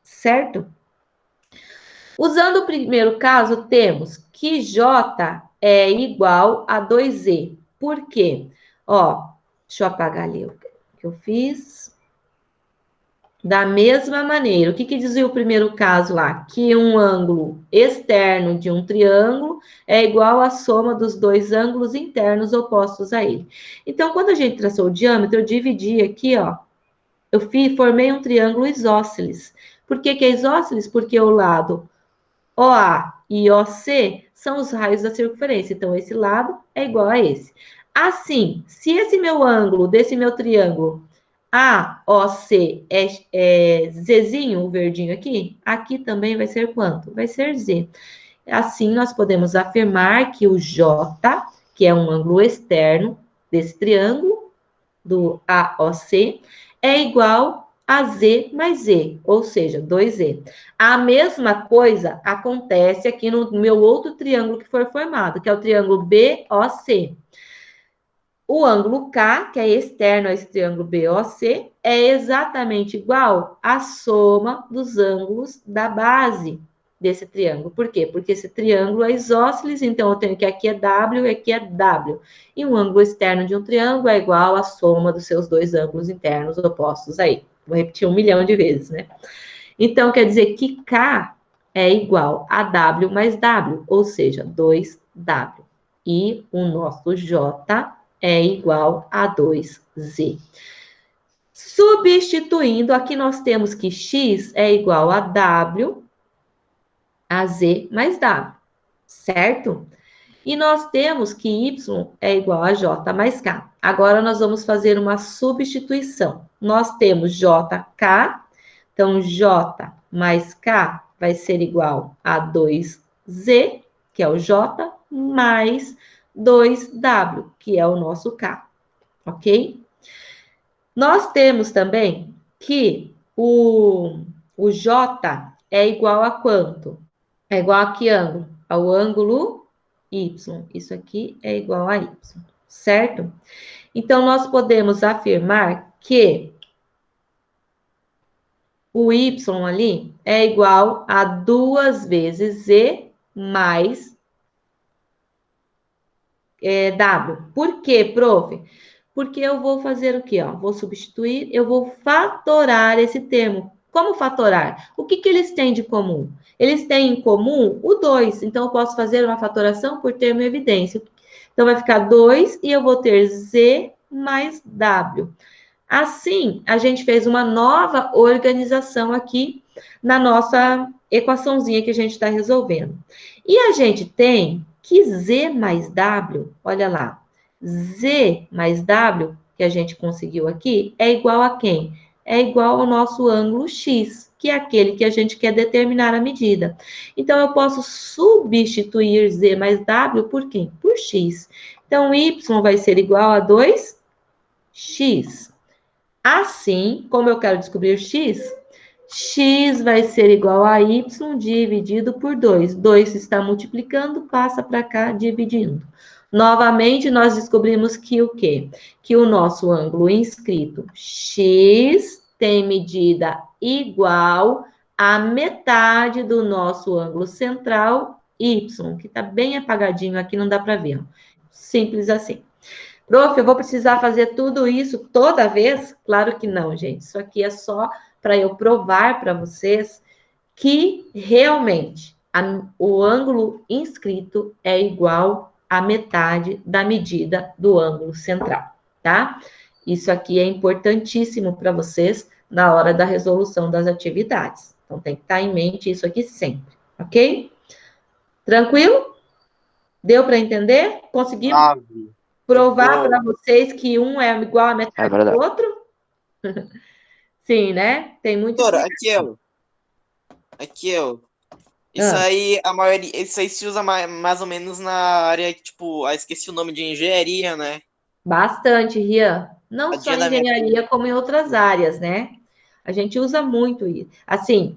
certo? Usando o primeiro caso, temos que J é igual a 2Z. Por quê? Ó, deixa eu apagar ali o que eu fiz. Da mesma maneira, o que dizia o primeiro caso lá? Que um ângulo externo de um triângulo é igual à soma dos dois ângulos internos opostos a ele. Então, quando a gente traçou o diâmetro, eu dividi aqui, ó. Formei um triângulo isósceles. Por que é isósceles? Porque o lado OA e OC são os raios da circunferência. Então, esse lado é igual a esse. Assim, se esse meu ângulo desse meu triângulo AOC é Zzinho, o verdinho aqui também vai ser quanto? Vai ser Z. Assim, nós podemos afirmar que o J, que é um ângulo externo desse triângulo, do AOC, é igual a Z mais Z, ou seja, 2Z. A mesma coisa acontece aqui no meu outro triângulo que foi formado, que é o triângulo BOC. O ângulo K, que é externo a esse triângulo BOC, é exatamente igual à soma dos ângulos da base desse triângulo. Por quê? Porque esse triângulo é isósceles, então eu tenho que aqui é W e aqui é W. E um ângulo externo de um triângulo é igual à soma dos seus dois ângulos internos opostos aí. Vou repetir 1 milhão de vezes, né? Então, quer dizer que K é igual a W mais W, ou seja, 2W. E o nosso J é igual a 2Z. Substituindo, aqui nós temos que X é igual a W, a Z mais W, certo? E nós temos que Y é igual a J mais K. Agora, nós vamos fazer uma substituição. Nós temos JK, então J mais K vai ser igual a 2Z, que é o J, mais 2W, que é o nosso K, ok? Nós temos também que o J é igual a quanto? É igual a que ângulo? Ao ângulo Y. Isso aqui é igual a Y, certo? Então, nós podemos afirmar que o Y ali é igual a 2 vezes Z mais W. Por quê, prof? Porque eu vou fazer o quê? Ó? Vou substituir, eu vou fatorar esse termo. Como fatorar? O que eles têm de comum? Eles têm em comum o 2. Então, eu posso fazer uma fatoração por termo e evidência. Então, vai ficar 2 e eu vou ter Z mais W. Assim, a gente fez uma nova organização aqui na nossa equaçãozinha que a gente está resolvendo. E a gente tem que Z mais W, olha lá, Z mais W, que a gente conseguiu aqui, é igual a quem? É igual ao nosso ângulo X, que é aquele que a gente quer determinar a medida. Então, eu posso substituir Z mais W por quem? Por X. Então, Y vai ser igual a 2X. Assim, como eu quero descobrir X, X vai ser igual a Y dividido por 2. 2 está multiplicando, passa para cá dividindo. Novamente, nós descobrimos que o quê? Que o nosso ângulo inscrito X tem medida igual à metade do nosso ângulo central Y, que está bem apagadinho aqui, não dá para ver. Ó. Simples assim. Prof, eu vou precisar fazer tudo isso toda vez? Claro que não, gente. Isso aqui é só para eu provar para vocês que realmente o ângulo inscrito é igual a metade da medida do ângulo central, tá? Isso aqui é importantíssimo para vocês na hora da resolução das atividades. Então, tem que estar em mente isso aqui sempre, ok? Tranquilo? Deu para entender? Conseguimos provar para vocês que um é igual a metade do outro? Sim, né? Tem muito. Doutora, aqui, ó. Isso aí, a maioria, isso aí se usa mais ou menos na área, tipo, esqueci o nome de engenharia, né? Bastante, Rian. Não só em Adiantamento. engenharia, como em outras áreas, né? A gente usa muito isso. Assim,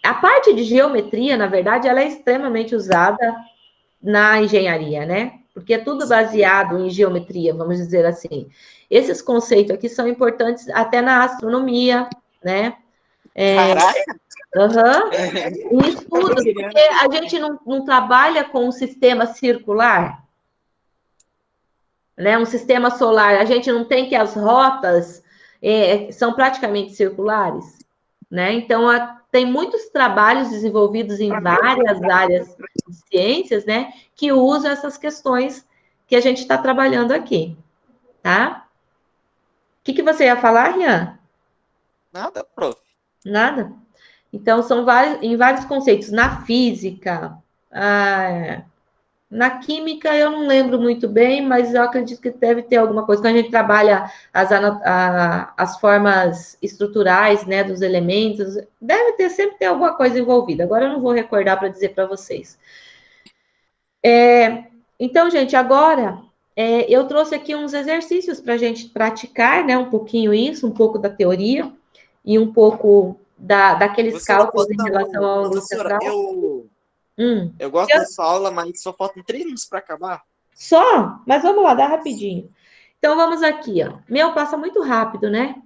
a parte de geometria, na verdade, ela é extremamente usada na engenharia, né? Porque é tudo baseado em geometria, vamos dizer assim. Esses conceitos aqui são importantes até na astronomia, né? Caraca! Em estudos, porque a gente não trabalha com um sistema circular, né? Um sistema solar, a gente não tem que as rotas são praticamente circulares, né? Então, tem muitos trabalhos desenvolvidos em várias áreas de ciências, né? Que usam essas questões que a gente está trabalhando aqui, tá? O que você ia falar, Rian? Nada, prof. Nada? Então, são em vários conceitos. Na física, na química, eu não lembro muito bem, mas eu acredito que deve ter alguma coisa. Quando a gente trabalha as formas estruturais, né, dos elementos, sempre ter alguma coisa envolvida. Agora eu não vou recordar para dizer para vocês. Então, gente, agora eu trouxe aqui uns exercícios para a gente praticar, né, um pouquinho isso, um pouco da teoria e um pouco daqueles cálculos em relação ao ângulo central. Eu gosto da sua aula, mas só faltam 3 minutos para acabar. Só? Mas vamos lá, dá rapidinho. Então, vamos aqui, ó. Meu passa muito rápido, né?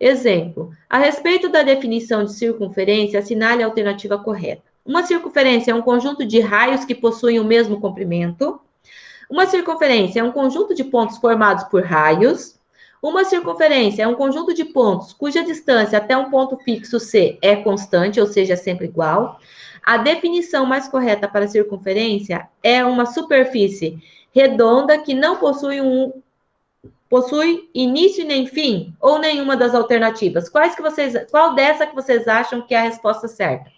Exemplo. A respeito da definição de circunferência, assinale a alternativa correta. Uma circunferência é um conjunto de raios que possuem o mesmo comprimento. Uma circunferência é um conjunto de pontos formados por raios. Uma circunferência é um conjunto de pontos cuja distância até um ponto fixo C é constante, ou seja, é sempre igual. A definição mais correta para circunferência é uma superfície redonda que não possui início nem fim, ou nenhuma das alternativas. Qual dessa que vocês acham que é a resposta certa?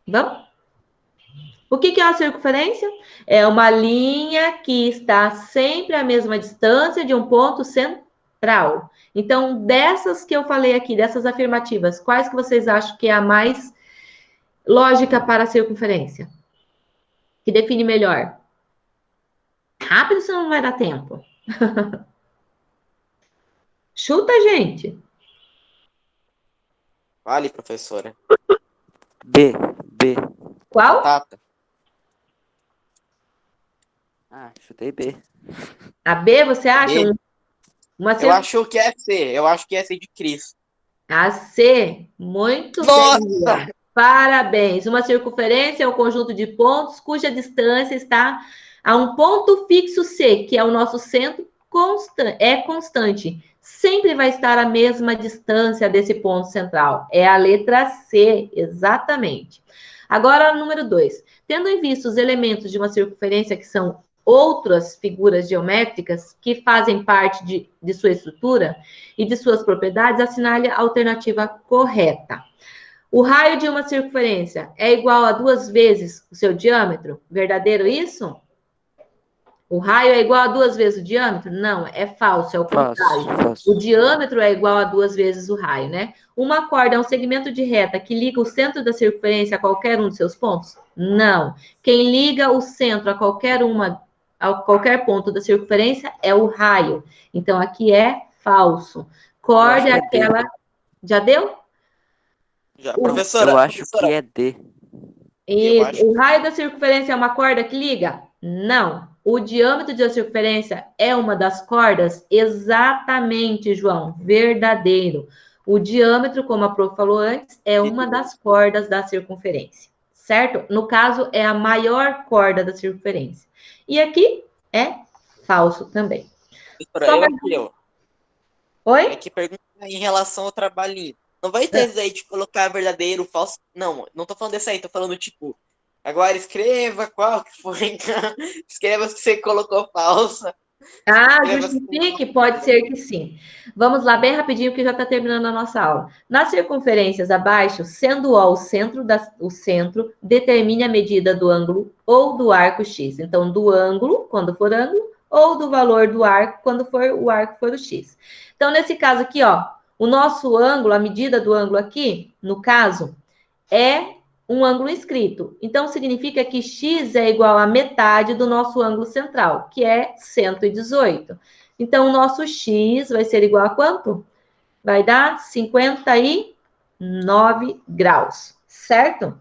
Vamos? O que é uma circunferência? É uma linha que está sempre à mesma distância de um ponto central. Então, dessas que eu falei aqui, dessas afirmativas, quais que vocês acham que é a mais lógica para a circunferência? Que define melhor? Rápido, senão não vai dar tempo. Chuta, gente. Vale, professora. B. Qual? Batata. Chutei B. A B, você acha? B. Eu acho que é C. Eu acho que é C de Cris. A C. Muito Nossa! bem. Parabéns. Uma circunferência é um conjunto de pontos cuja distância está a um ponto fixo C, que é o nosso centro, constante. Sempre vai estar a mesma distância desse ponto central. É a letra C, exatamente. Agora, número 2. Tendo em vista os elementos de uma circunferência que são outras figuras geométricas que fazem parte de sua estrutura e de suas propriedades, assinale a alternativa correta. O raio de uma circunferência é igual a 2 vezes o seu diâmetro? Verdadeiro isso? O raio é igual a 2 vezes o diâmetro? Não, é falso, é o contrário. Falso. O diâmetro é igual a 2 vezes o raio, né? Uma corda é um segmento de reta que liga o centro da circunferência a qualquer um de seus pontos? Não. Quem liga o centro a qualquer ponto da circunferência é o raio. Então, aqui é falso. Corda é aquela... Já deu? Já, professora. Eu acho que é D. O raio da circunferência é uma corda que liga? Não. O diâmetro da circunferência é uma das cordas? Exatamente, João. Verdadeiro. O diâmetro, como a prof falou antes, é uma das cordas da circunferência. Certo? No caso, é a maior corda da circunferência. E aqui é falso também. Oi? É que pergunta em relação ao trabalhinho. Não vai ter aí de colocar verdadeiro, falso. Não tô falando desse aí, tô falando, tipo, Agora escreva qual que foi. Escreva se você colocou falsa. Ah, Escreva justifique? Pode ser que sim. Vamos lá, bem rapidinho, que já está terminando a nossa aula. Nas circunferências abaixo, sendo O o centro, determine a medida do ângulo ou do arco X. Então, do ângulo, quando for ângulo, ou do valor do arco, quando for o arco for o X. Então, nesse caso aqui, ó, o nosso ângulo, a medida do ângulo aqui, no caso, é um ângulo inscrito. Então, significa que x é igual a metade do nosso ângulo central, que é 118. Então, o nosso x vai ser igual a quanto? Vai dar 59 graus, certo?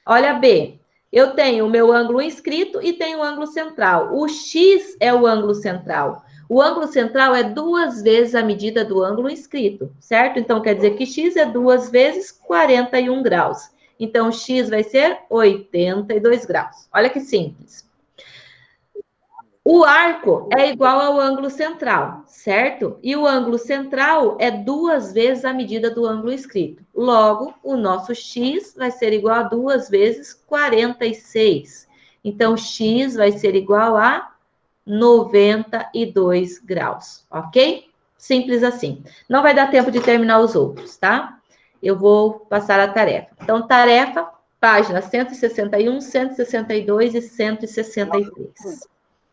Olha B, eu tenho o meu ângulo inscrito e tenho o ângulo central. O x é o ângulo central. O ângulo central é 2 vezes a medida do ângulo inscrito, certo? Então, quer dizer que x é 2 vezes 41 graus. Então, x vai ser 82 graus. Olha que simples. O arco é igual ao ângulo central, certo? E o ângulo central é 2 vezes a medida do ângulo inscrito. Logo, o nosso x vai ser igual a 2 vezes 46. Então, x vai ser igual a 92 graus, ok? Simples assim. Não vai dar tempo de terminar os outros, tá? Eu vou passar a tarefa. Então, tarefa, página 161, 162 e 163.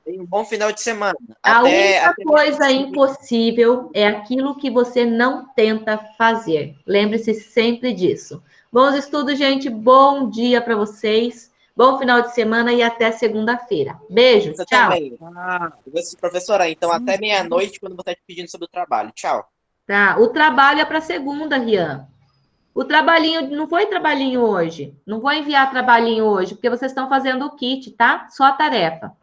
Tenha um bom final de semana. A única coisa impossível é aquilo que você não tenta fazer. Lembre-se sempre disso. Bons estudos, gente. Bom dia para vocês. Bom final de semana e até segunda-feira. Beijo, Você tchau. também. Professora, então até meia-noite quando você estiver pedindo sobre o trabalho. Tchau. Tá, o trabalho é para segunda, Rian. O trabalhinho, não foi trabalhinho hoje. Não vou enviar trabalhinho hoje, porque vocês estão fazendo o kit, tá? Só a tarefa.